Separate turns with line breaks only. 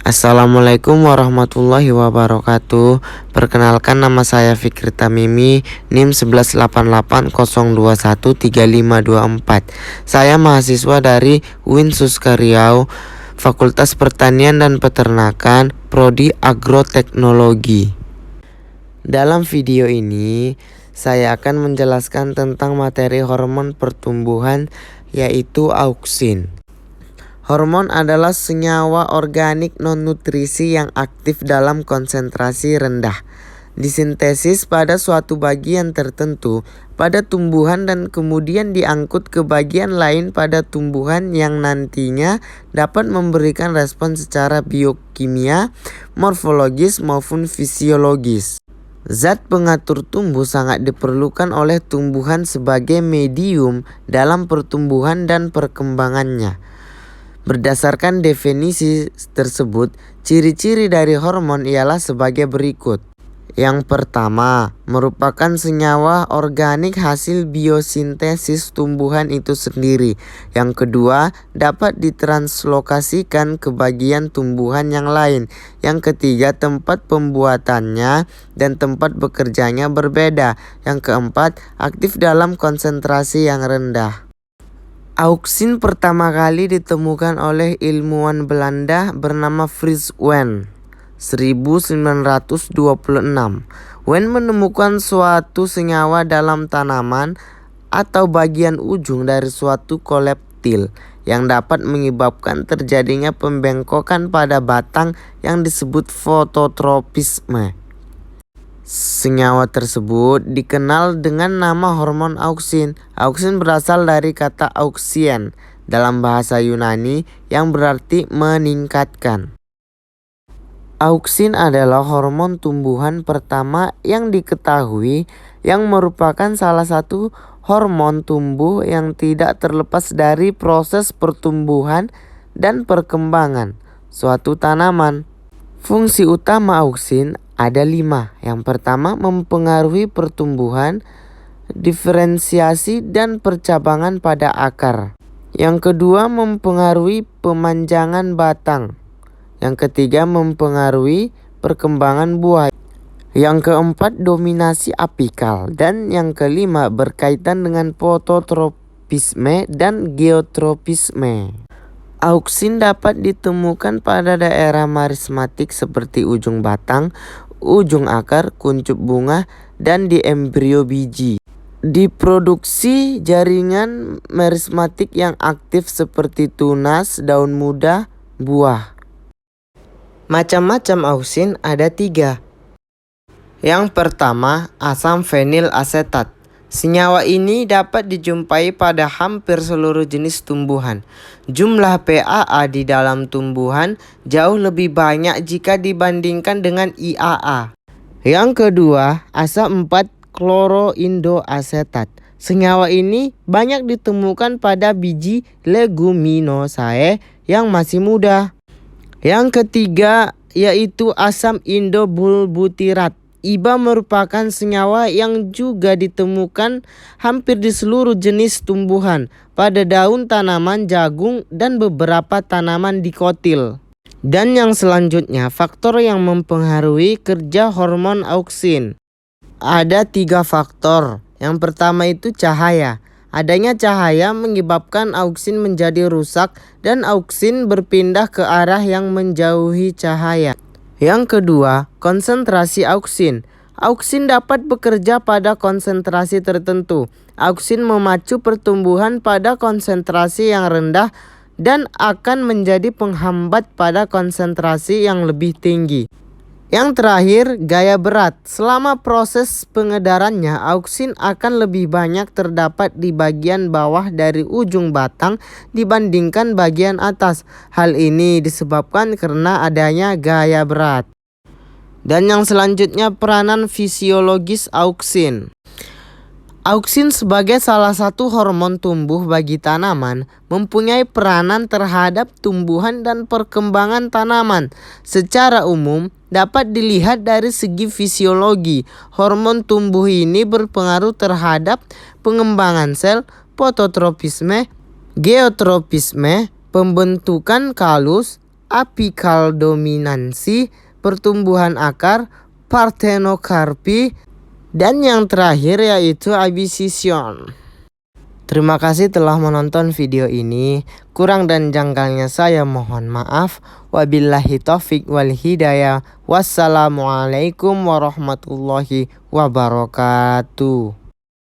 Assalamualaikum warahmatullahi wabarakatuh. Perkenalkan, nama saya Fikri Tamimi, NIM 11880213524. Saya mahasiswa dari UIN Suska Riau, Fakultas Pertanian dan Peternakan, Prodi Agroteknologi. Dalam video ini, saya akan menjelaskan tentang materi hormon pertumbuhan, yaitu auksin. Hormon adalah senyawa organik non-nutrisi yang aktif dalam konsentrasi rendah, disintesis pada suatu bagian tertentu pada tumbuhan dan kemudian diangkut ke bagian lain pada tumbuhan yang nantinya dapat memberikan respon secara biokimia, morfologis maupun fisiologis. Zat pengatur tumbuh sangat diperlukan oleh tumbuhan sebagai medium dalam pertumbuhan dan perkembangannya. Berdasarkan definisi tersebut, ciri-ciri dari hormon ialah sebagai berikut. Yang pertama, merupakan senyawa organik hasil biosintesis tumbuhan itu sendiri. Yang kedua, dapat ditranslokasikan ke bagian tumbuhan yang lain. Yang ketiga, tempat pembuatannya dan tempat bekerjanya berbeda. Yang keempat, aktif dalam konsentrasi yang rendah. Auksin pertama kali ditemukan oleh ilmuwan Belanda bernama Frits Went 1926. Went menemukan suatu senyawa dalam tanaman atau bagian ujung dari suatu koleptil yang dapat menyebabkan terjadinya pembengkokan pada batang yang disebut fototropisme. Senyawa tersebut dikenal dengan nama hormon auksin. Auksin berasal dari kata auksien dalam bahasa Yunani yang berarti meningkatkan. Auksin adalah hormon tumbuhan pertama yang diketahui yang merupakan salah satu hormon tumbuh yang tidak terlepas dari proses pertumbuhan dan perkembangan suatu tanaman. Fungsi utama auksin ada 5. Yang pertama, mempengaruhi pertumbuhan, diferensiasi, dan percabangan pada akar. Yang kedua, mempengaruhi pemanjangan batang. Yang ketiga, mempengaruhi perkembangan buah. Yang keempat, dominasi apikal. Dan yang kelima, berkaitan dengan fototropisme dan geotropisme. Auksin dapat ditemukan pada daerah merismatik seperti ujung batang, ujung akar, kuncup bunga, dan di embrio biji. Diproduksi jaringan merismatik yang aktif seperti tunas, daun muda, buah. Macam-macam auksin ada 3. Yang pertama, asam fenil asetat. Senyawa ini dapat dijumpai pada hampir seluruh jenis tumbuhan. Jumlah PAA di dalam tumbuhan jauh lebih banyak jika dibandingkan dengan IAA. Yang kedua, asam 4-kloroindoasetat. Senyawa ini banyak ditemukan pada biji leguminosae yang masih muda. Yang ketiga, yaitu asam indobulbutirat. IBA merupakan senyawa yang juga ditemukan hampir di seluruh jenis tumbuhan, pada daun tanaman jagung dan beberapa tanaman dikotil. Dan yang selanjutnya, faktor yang mempengaruhi kerja hormon auksin. Ada 3 faktor. Yang pertama itu cahaya. Adanya cahaya menyebabkan auksin menjadi rusak dan auksin berpindah ke arah yang menjauhi cahaya. Yang kedua, konsentrasi auksin. Auksin dapat bekerja pada konsentrasi tertentu. Auksin memacu pertumbuhan pada konsentrasi yang rendah dan akan menjadi penghambat pada konsentrasi yang lebih tinggi. Yang terakhir, gaya berat. Selama proses pengedarannya, auksin akan lebih banyak terdapat di bagian bawah dari ujung batang dibandingkan bagian atas. Hal ini disebabkan karena adanya gaya berat. Dan yang selanjutnya, peranan fisiologis auksin. Auksin sebagai salah satu hormon tumbuh bagi tanaman mempunyai peranan terhadap tumbuhan dan perkembangan tanaman. Secara umum dapat dilihat dari segi fisiologi. Hormon tumbuh ini berpengaruh terhadap pengembangan sel, fototropisme, geotropisme, pembentukan kalus, apikal dominansi, pertumbuhan akar, parthenokarpi, dan yang terakhir yaitu abscission. Terima kasih telah menonton video ini. Kurang dan janggalnya saya mohon maaf. Wabillahi taufik wal hidayah. Wassalamualaikum warahmatullahi wabarakatuh.